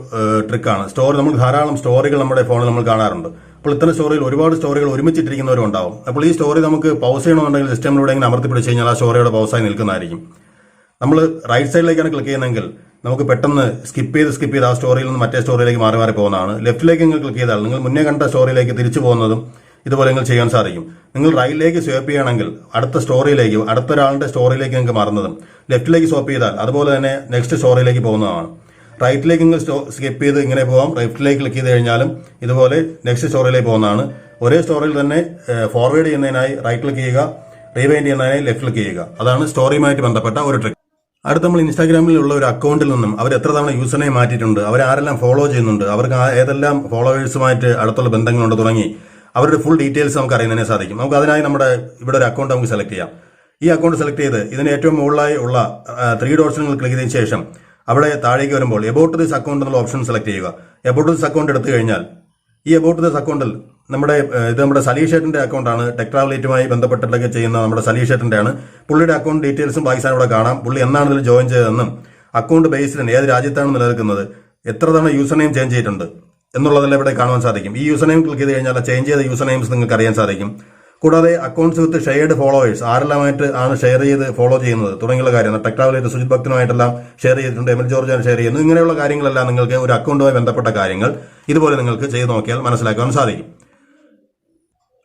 ട്രിക്കാണ്. നമ്മൾ ധാരാളം സ്റ്റോറികൾ നമ്മുടെ ഫോണിൽ നമ്മൾ കാണാറുണ്ട്. അപ്പോൾ ഇത്തരം സ്റ്റോറിയിൽ ഒരുപാട് സ്റ്റോറികൾ ഒരുമിച്ചിട്ടിരിക്കുന്നവരും ഉണ്ടാവും. അപ്പോൾ ഈ സ്റ്റോറി നമുക്ക് പൗസ് ചെയ്യണമെന്നുണ്ടെങ്കിൽ സിസ്റ്റമിലൂടെ ഇങ്ങനെ അമർത്തി പിടിച്ച് കഴിഞ്ഞാൽ ആ സ്റ്റോറിയുടെ പൗസായി നിൽക്കുന്നതായിരിക്കും. നമ്മൾ റൈറ്റ് സൈഡിലേക്കാണ് ക്ലിക്ക് ചെയ്യുന്നതെങ്കിൽ നമുക്ക് പെട്ടെന്ന് സ്കിപ്പ് ചെയ്ത് ആ സ്റ്റോറിയിൽ നിന്ന് മറ്റേ സ്റ്റോറിയിലേക്ക് മാറി പോകുന്നതാണ്. ലെഫ്റ്റിലേക്ക് നിങ്ങൾ ക്ലിക്ക് ചെയ്താൽ നിങ്ങൾ മുന്നേ കണ്ട സ്റ്റോറിയിലേക്ക് തിരിച്ചു പോകുന്നതും ഇതുപോലെ നിങ്ങൾ ചെയ്യാൻ സാധിക്കും. നിങ്ങൾ റൈറ്റിലേക്ക് സ്വൈപ്പ് ചെയ്യുകയാണെങ്കിൽ അടുത്ത സ്റ്റോറിയിലേക്ക്, അടുത്തൊരാളുടെ സ്റ്റോറിയിലേക്ക് നിങ്ങൾക്ക് മാറുന്നതും ലെഫ്റ്റിലേക്ക് സ്വൈപ്പ് ചെയ്താൽ അതുപോലെ തന്നെ നെക്സ്റ്റ് സ്റ്റോറിയിലേക്ക് പോകുന്നതാണ്. റൈറ്റിലേക്ക് നിങ്ങൾ സ്കിപ്പ് ചെയ്ത് ഇങ്ങനെ പോകാം. ലെഫ്റ്റിലേക്ക് ക്ലിക്ക് ചെയ്ത് കഴിഞ്ഞാലും ഇതുപോലെ നെക്സ്റ്റ് സ്റ്റോറിയിലേക്ക് പോകുന്നതാണ്. ഒരേ സ്റ്റോറിയിൽ തന്നെ ഫോർവേഡ് ചെയ്യുന്നതിനായി റൈറ്റ് ക്ലിക്ക് ചെയ്യുക, റീവൈൻഡ് ചെയ്യുന്നതിനായി ലെഫ്റ്റ് ക്ലിക്ക് ചെയ്യുക. അതാണ് സ്റ്റോറിയുമായിട്ട് ബന്ധപ്പെട്ട ഒരു ട്രിക്ക്. അടുത്ത നമ്മൾ ഇൻസ്റ്റാഗ്രാമിലുള്ള ഒരു അക്കൗണ്ടിൽ നിന്നും അവർ എത്ര തവണ യൂസറിനെ മാറ്റിയിട്ടുണ്ട്, അവരാരെല്ലാം ഫോളോ ചെയ്യുന്നുണ്ട്, അവർക്ക് ഏതെല്ലാം ഫോളോവേഴ്സുമായിട്ട് അടുത്തുള്ള ബന്ധങ്ങളുണ്ട് തുടങ്ങി അവരുടെ ഫുൾ ഡീറ്റെയിൽസ് നമുക്ക് അറിയുന്നതിനെ സാധിക്കും. നമുക്ക് അതിനായി ഇവിടെ ഒരു അക്കൗണ്ട് നമുക്ക് സെലക്ട് ചെയ്യാം. ഈ അക്കൗണ്ട് സെലക്ട് ചെയ്ത് ഇതിന് ഏറ്റവും മുകളിലായി ഉള്ള 3 ഡോട്ട്സ് നിങ്ങൾ ക്ലിക്ക് ചെയ്തതിനു ശേഷം അവിടെ താഴേക്ക് വരുമ്പോൾ എബൌട്ട് ദിസ് അക്കൗണ്ട് എന്നുള്ള ഓപ്ഷൻ സെലക്ട് ചെയ്യുക. എബൌട്ട് ദിസ് അക്കൗണ്ട് എടുത്തു കഴിഞ്ഞാൽ ഈ എബൌട്ട് ദിസ് അക്കൗണ്ടിൽ നമ്മുടെ സലീഷ് ഷേട്ടിന്റെ അക്കൗണ്ടാണ്. ടെക് ട്രാവലേറ്റുമായി ബന്ധപ്പെട്ടിട്ടൊക്കെ ചെയ്യുന്ന നമ്മുടെ സലീഷ് ഷേട്ടിന്റെ ആണ്. പുള്ളിയുടെ അക്കൗണ്ട് ഡീറ്റെയിൽസും പാകിസ്ഥാൻ ഇവിടെ കാണാം. പുള്ളി എന്നാണ് ഇതിൽ ജോയിൻ ചെയ്തതെന്നും അക്കൗണ്ട് ബേസ്ഡ് ഏത് രാജ്യത്താണ് നിലനിൽക്കുന്നത്, എത്ര തവണ യൂസർ നെയിം ചേഞ്ച് ചെയ്തിട്ടുണ്ട് എന്നുള്ളതെല്ലാം ഇവിടെ കാണുവാൻ സാധിക്കും. ഈ യൂസർ നെയിം ക്ലിക്ക് ചെയ്ത് കഴിഞ്ഞാൽ ചേഞ്ച് ചെയ്ത യൂസർ നെയിംസ് നിങ്ങൾക്ക് അറിയാൻ സാധിക്കും. കൂടാതെ അക്കൗണ്ട്സ് വിത്ത് ഷെയർഡ് ഫോളോവേഴ്സ്, ആരെല്ലാമായിട്ട് ആണ് ഷെയർ ചെയ്ത് ഫോളോ ചെയ്യുന്നത് തുടങ്ങിയുള്ള കാര്യം. ടെക് ട്രാവലേറ്റ് സുജിത് ഭക്തനുമായിട്ടെല്ലാം ഷെയർ ചെയ്തിട്ടുണ്ട്, എമിൽ ജോർജാൻ ഷെയർ ചെയ്യുന്നു. ഇങ്ങനെയുള്ള കാര്യങ്ങളെല്ലാം നിങ്ങൾക്ക് ഒരു അക്കൗണ്ടുമായി ബന്ധപ്പെട്ട കാര്യങ്ങൾ ഇതുപോലെ നിങ്ങൾക്ക് ചെയ്ത് നോക്കിയാൽ മനസ്സിലാക്കാൻ സാധിക്കും.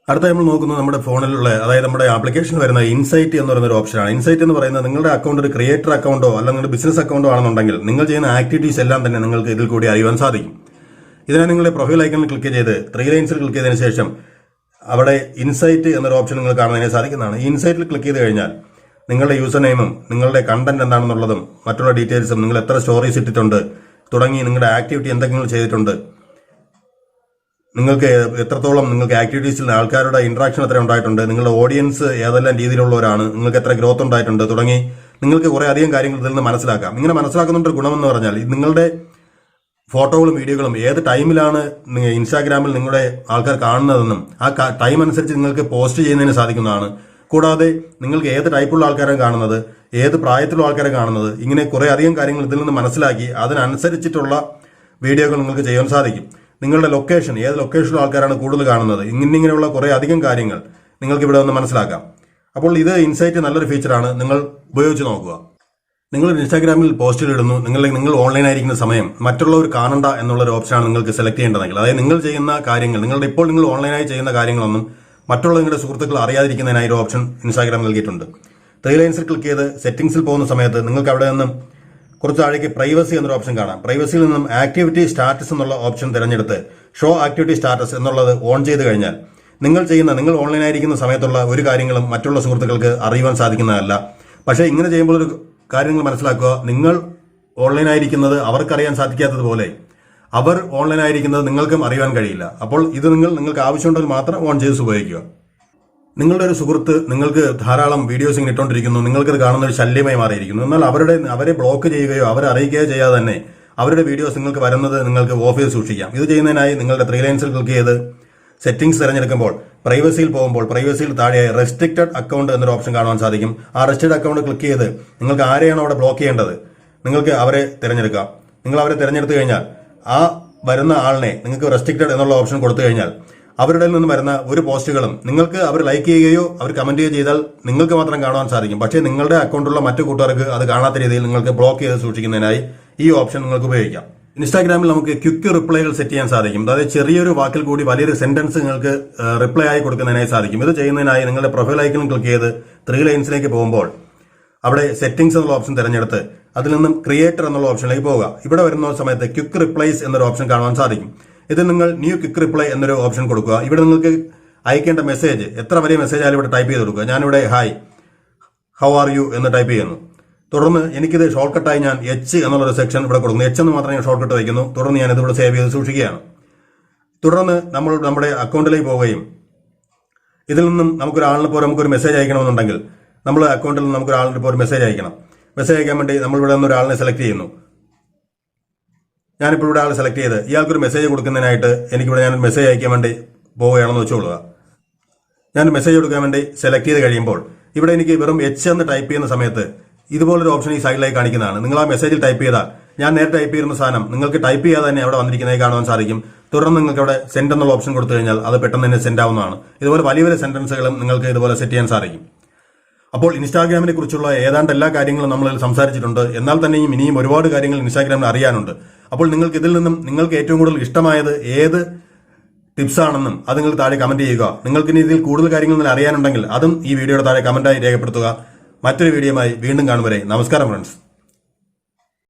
അടുത്ത നമ്മൾ നോക്കുന്നത് നമ്മുടെ ഫോണിലുള്ള, അതായത് നമ്മുടെ ആപ്ലിക്കേഷനിൽ വരുന്ന ഇൻസൈറ്റ് എന്ന് പറയുന്ന ഒരു ഓപ്ഷനാണ്. ഇൻസൈറ്റ് എന്ന് പറയുന്നത് നിങ്ങളുടെ അക്കൗണ്ട് ഒരു ക്രിയേറ്റർ അക്കൗണ്ടോ അല്ലെങ്കിൽ ബിസിനസ് അക്കൗണ്ടോ ആണെന്നുണ്ടെങ്കിൽ നിങ്ങൾ ചെയ്യുന്ന ആക്ടിവിറ്റീസ് എല്ലാം തന്നെ നിങ്ങൾക്ക് ഇതിൽ കൂടി അറിയുവാൻ സാധിക്കും. ഇതിനെ നിങ്ങളുടെ പ്രൊഫൈൽ ഐക്കണിൽ ക്ലിക്ക് ചെയ്ത് 3 ലൈൻസിൽ ക്ലിക്ക് ചെയ്തതിനു ശേഷം അവിടെ ഇൻസൈറ്റ് എന്നൊരു ഓപ്ഷൻ നിങ്ങൾ കാണുന്നതിനെ സാധിക്കുന്നതാണ്. ഈ ഇൻസൈറ്റിൽ ക്ലിക്ക് ചെയ്ത് കഴിഞ്ഞാൽ നിങ്ങളുടെ യൂസർ നെയിമും നിങ്ങളുടെ കണ്ടന്റ് എന്താണെന്നുള്ളതും മറ്റുള്ള ഡീറ്റെയിൽസും, നിങ്ങൾ എത്ര സ്റ്റോറീസ് ഇട്ടിട്ടുണ്ട് തുടങ്ങി നിങ്ങളുടെ ആക്ടിവിറ്റി എന്തൊക്കെ ചെയ്തിട്ടുണ്ട്, നിങ്ങൾക്ക് എത്രത്തോളം നിങ്ങൾക്ക് ആക്ടിവിറ്റീസിൽ ആൾക്കാരുടെ ഇന്ററാക്ഷൻ എത്ര ഉണ്ടായിട്ടുണ്ട്, നിങ്ങളുടെ ഓഡിയൻസ് ഏതെല്ലാം രീതിയിലുള്ളവരാണ്, നിങ്ങൾക്ക് എത്ര ഗ്രോത്ത് ഉണ്ടായിട്ടുണ്ട് തുടങ്ങി നിങ്ങൾക്ക് കുറേ അധികം കാര്യങ്ങൾ ഇതിൽ നിന്ന് മനസ്സിലാക്കാം. ഇങ്ങനെ മനസ്സിലാക്കുന്നതിന്റെ ഗുണമെന്ന് പറഞ്ഞാൽ നിങ്ങളുടെ ഫോട്ടോകളും വീഡിയോകളും ഏത് ടൈമിലാണ് ഇൻസ്റ്റാഗ്രാമിൽ നിങ്ങളുടെ ആൾക്കാർ കാണുന്നതെന്നും ആ ടൈം അനുസരിച്ച് നിങ്ങൾക്ക് പോസ്റ്റ് ചെയ്യുന്നതിന് സാധിക്കുന്നതാണ്. കൂടാതെ നിങ്ങൾക്ക് ഏത് ടൈപ്പുള്ള ആൾക്കാരെ കാണുന്നത്, ഏത് പ്രായത്തിലുള്ള ആൾക്കാരെ കാണുന്നത്, ഇങ്ങനെ കുറേ അധികം കാര്യങ്ങൾ ഇതിൽ നിന്ന് മനസ്സിലാക്കി അതിനനുസരിച്ചിട്ടുള്ള വീഡിയോകൾ നിങ്ങൾക്ക് ചെയ്യാൻ സാധിക്കും. നിങ്ങളുടെ ലൊക്കേഷൻ, ഏത് ലൊക്കേഷനിലുള്ള ആൾക്കാരാണ് കൂടുതൽ കാണുന്നത്, ഇങ്ങനെയുള്ള കുറേ അധികം കാര്യങ്ങൾ നിങ്ങൾക്ക് ഇവിടെ ഒന്ന് മനസ്സിലാക്കാം. അപ്പോൾ ഇത് ഇൻസൈറ്റ് നല്ലൊരു ഫീച്ചറാണ്, നിങ്ങൾ ഉപയോഗിച്ച് നോക്കുക. നിങ്ങൾ ഇൻസ്റ്റാഗ്രാമിൽ പോസ്റ്റുകൾ ഇടുന്നു, നിങ്ങൾ ഓൺലൈൻ ആയിരിക്കുന്ന സമയം മറ്റുള്ളവർ കാണണ്ട എന്നുള്ളൊരു ഓപ്ഷനാണ് നിങ്ങൾക്ക് സെലക്ട് ചെയ്യേണ്ടതെങ്കിൽ, അതായത് നിങ്ങൾ ചെയ്യുന്ന കാര്യങ്ങൾ, ഇപ്പോൾ നിങ്ങൾ ഓൺലൈനായി ചെയ്യുന്ന കാര്യങ്ങളൊന്നും മറ്റുള്ള നിങ്ങളുടെ സുഹൃത്തുക്കൾ അറിയാതിരിക്കുന്നതിനായി ഒരു ഓപ്ഷൻ ഇൻസ്റ്റാഗ്രാം നൽകിയിട്ടുണ്ട്. 3 ലൈൻസിൽ ക്ലിക്ക് ചെയ്ത് സെറ്റിംഗ്സിൽ പോകുന്ന സമയത്ത് നിങ്ങൾക്ക് അവിടെ നിന്നും കുറച്ച് താഴേക്ക് പ്രൈവസി എന്നൊരു ഓപ്ഷൻ കാണാം. പ്രൈവസിയിൽ നിന്നും ആക്ടിവിറ്റി സ്റ്റാറ്റസ് എന്നുള്ള ഓപ്ഷൻ തിരഞ്ഞെടുത്ത് ഷോ ആക്ടിവിറ്റി സ്റ്റാറ്റസ് എന്നുള്ളത് ഓൺ ചെയ്ത് കഴിഞ്ഞാൽ നിങ്ങൾ ഓൺലൈൻ ആയിരിക്കുന്ന സമയത്തുള്ള ഒരു കാര്യങ്ങളും മറ്റുള്ള സുഹൃത്തുക്കൾക്ക് അറിയുവാൻ സാധിക്കുന്നതല്ല. പക്ഷേ ഇങ്ങനെ ചെയ്യുമ്പോൾ ഒരു കാര്യങ്ങൾ മനസ്സിലാക്കുക, നിങ്ങൾ ഓൺലൈൻ ആയിരിക്കുന്നത് അവർക്കറിയാൻ സാധിക്കാത്തതുപോലെ അവർ ഓൺലൈൻ ആയിരിക്കുന്നത് നിങ്ങൾക്കും അറിയാൻ കഴിയില്ല. അപ്പോൾ ഇത് നിങ്ങൾക്ക് ആവശ്യമുണ്ടെങ്കിൽ മാത്രം ഓൺ ചെയ്ത് ഉപയോഗിക്കുക. നിങ്ങളുടെ ഒരു സുഹൃത്ത് നിങ്ങൾക്ക് ധാരാളം വീഡിയോസ് ഇങ്ങനെ ഇട്ടുകൊണ്ടിരിക്കുന്നു, നിങ്ങൾക്കത് കാണുന്ന ഒരു ശല്യമായി മാറിയിരിക്കുന്നു. എന്നാൽ അവരെ ബ്ലോക്ക് ചെയ്യുകയോ അവരെ അറിയിക്കുകയോ ചെയ്യാതെ തന്നെ അവരുടെ വീഡിയോസ് നിങ്ങൾക്ക് വരുന്നത് നിങ്ങൾക്ക് ഓഫ് ചെയ്ത് സൂക്ഷിക്കാം. ഇത് ചെയ്യുന്നതിനായി നിങ്ങളുടെ 3 ലൈൻസിൽ ക്ലിക്ക് ചെയ്ത് സെറ്റിംഗ്സ് തിരഞ്ഞെടുക്കുമ്പോൾ പ്രൈവസിയിൽ പോകുമ്പോൾ പ്രൈവസിയിൽ താഴെ റെസ്ട്രിക്റ്റഡ് അക്കൗണ്ട് എന്നൊരു ഓപ്ഷൻ കാണാൻ സാധിക്കും. ആ റെസ്ട്രിക്റ്റഡ് അക്കൗണ്ട് ക്ലിക്ക് ചെയ്ത് നിങ്ങൾക്ക് ആരെയാണോ അവിടെ ബ്ലോക്ക് ചെയ്യേണ്ടത് നിങ്ങൾക്ക് അവരെ തിരഞ്ഞെടുക്കാം. നിങ്ങൾ അവരെ തിരഞ്ഞെടുത്തു കഴിഞ്ഞാൽ ആ വരുന്ന ആളിനെ നിങ്ങൾക്ക് റെസ്ട്രിക്റ്റഡ് എന്നുള്ള ഓപ്ഷൻ കൊടുത്തു കഴിഞ്ഞാൽ അവരുടെ നിന്ന് വരുന്ന ഒരു പോസ്റ്റുകളും നിങ്ങൾക്ക് അവർ ലൈക്ക് ചെയ്യുകയോ അവർ കമന്റ് ചെയ്യുകയോ ചെയ്താൽ നിങ്ങൾക്ക് മാത്രം കാണാൻ സാധിക്കും. പക്ഷേ നിങ്ങളുടെ അക്കൗണ്ടുള്ള മറ്റു കൂട്ടുകാർക്ക് അത് കാണാത്ത രീതിയിൽ നിങ്ങൾക്ക് ബ്ലോക്ക് ചെയ്ത് സൂക്ഷിക്കുന്നതിനായി ഈ ഓപ്ഷൻ നിങ്ങൾക്ക് ഉപയോഗിക്കാം. ഇൻസ്റ്റാഗ്രാമിൽ നമുക്ക് ക്വിക്ക് റിപ്ലൈകൾ സെറ്റ് ചെയ്യാൻ സാധിക്കും. അതായത് ചെറിയൊരു വാക്കിൽ കൂടി വലിയൊരു സെന്റൻസ് നിങ്ങൾക്ക് റിപ്ലൈ ആയി കൊടുക്കുന്നതിനായി സാധിക്കും. ഇത് ചെയ്യുന്നതിനായി നിങ്ങളുടെ പ്രൊഫൈൽ ഐക്കൺ ക്ലിക്ക് ചെയ്ത് 3 ലൈൻസിലേക്ക് പോകുമ്പോൾ അവിടെ സെറ്റിംഗ്സ് എന്നുള്ള ഓപ്ഷൻ തിരഞ്ഞെടുത്ത് അതിൽ നിന്നും ക്രിയേറ്റർ എന്നുള്ള ഓപ്ഷനിലേക്ക് പോവുക. ഇവിടെ വരുന്ന സമയത്ത് ക്വിക്ക് റിപ്ലൈസ് എന്നൊരു ഓപ്ഷൻ കാണാൻ സാധിക്കും. ഇത് നിങ്ങൾ ന്യൂ ക്വിക്ക് റിപ്ലൈ എന്നൊരു ഓപ്ഷൻ കൊടുക്കുക. ഇവിടെ നിങ്ങൾക്ക് അയക്കേണ്ട മെസ്സേജ് എത്ര വലിയ മെസ്സേജ് ആയാലും ഇവിടെ ടൈപ്പ് ചെയ്ത് കൊടുക്കുക. ഞാനിവിടെ ഹായ്, ഹൗ ആർ യു എന്ന് ടൈപ്പ് ചെയ്യുന്നു. തുടർന്ന് എനിക്കിത് ഷോർട്ട് കട്ടായി ഞാൻ എച്ച് എന്നുള്ളൊരു സെക്ഷൻ ഇവിടെ കൊടുക്കുന്നു. എച്ച് എന്ന് മാത്രം ഞാൻ ഷോർട്ട് കട്ട് വയ്ക്കുന്നു. തുടർന്ന് ഞാനിത് ഇവിടെ സേവ് ചെയ്ത് സൂക്ഷിക്കുകയാണ്. തുടർന്ന് നമ്മൾ നമ്മുടെ അക്കൗണ്ടിലേക്ക് പോവുകയും ഇതിൽ നിന്നും നമുക്കൊരു മെസ്സേജ് അയക്കണമെന്നുണ്ടെങ്കിൽ നമ്മൾ അക്കൗണ്ടിൽ നിന്ന് നമുക്കൊരാളിന് ഇപ്പോൾ ഒരു മെസ്സേജ് അയക്കണം. മെസ്സേജ് അയക്കാൻ വേണ്ടി നമ്മൾ ഇവിടെ നിന്ന് ഒരാളിനെ സെലക്ട് ചെയ്യുന്നു. ഞാനിപ്പോൾ ഇവിടെ ആളെ സെലക്ട് ചെയ്ത് ഇയാൾക്കൊരു മെസ്സേജ് കൊടുക്കുന്നതിനായിട്ട് എനിക്കിവിടെ ഞാനൊരു മെസ്സേജ് അയക്കാൻ വേണ്ടി പോവുകയാണെന്ന് വെച്ചുകൊള്ളുക. ഞാൻ മെസ്സേജ് കൊടുക്കാൻ വേണ്ടി സെലക്ട് ചെയ്ത് കഴിയുമ്പോൾ ഇവിടെ എനിക്ക് വെറും എച്ച് എന്ന് ടൈപ്പ് ചെയ്യുന്ന സമയത്ത് ഇതുപോലൊരു ഓപ്ഷൻ ഈ സൈഡിലായി കാണിക്കുന്നതാണ്. നിങ്ങൾ ആ മെസ്സേജിൽ ടൈപ്പ് ചെയ്താൽ ഞാൻ നേരത്തെ ടൈപ്പ് ചെയ്യുന്ന സാധനം നിങ്ങൾക്ക് ടൈപ്പ് ചെയ്യാതെ തന്നെ അവിടെ വന്നിരിക്കുന്നതായി കാണുവാൻ സാധിക്കും. തുടർന്ന് നിങ്ങൾക്ക് അവിടെ സെൻഡ് എന്നുള്ള ഓപ്ഷൻ കൊടുത്തു കഴിഞ്ഞാൽ അത് പെട്ടെന്ന് തന്നെ സെൻഡ് ആവുന്നതാണ്. ഇതുപോലെ വലിയ വലിയ സെന്റൻസുകളും നിങ്ങൾക്ക് ഇതുപോലെ സെറ്റ് ചെയ്യാൻ സാധിക്കും. അപ്പോൾ ഇൻസ്റ്റാഗ്രാമിനെ കുറിച്ചുള്ള ഏതാണ്ട് എല്ലാ കാര്യങ്ങളും നമ്മൾ സംസാരിച്ചിട്ടുണ്ട്. എന്നാൽ തന്നെയും ഇനിയും ഒരുപാട് കാര്യങ്ങൾ ഇൻസ്റ്റാഗ്രാമിൽ അറിയാനുണ്ട്. അപ്പോൾ നിങ്ങൾക്ക് ഇതിൽ നിന്നും നിങ്ങൾക്ക് ഏറ്റവും കൂടുതൽ ഇഷ്ടമായത് ഏത് ടിപ്സ് ആണെന്നും അത് നിങ്ങൾ താഴെ കമന്റ് ചെയ്യുക. നിങ്ങൾക്ക് ഇനി ഇതിൽ കൂടുതൽ കാര്യങ്ങൾ അറിയാനുണ്ടെങ്കിൽ അതും ഈ വീഡിയോയുടെ താഴെ കമന്റായി രേഖപ്പെടുത്തുക. മറ്റൊരു വീഡിയോയുമായി വീണ്ടും കാണും വരെ നമസ്കാരം ഫ്രണ്ട്സ്.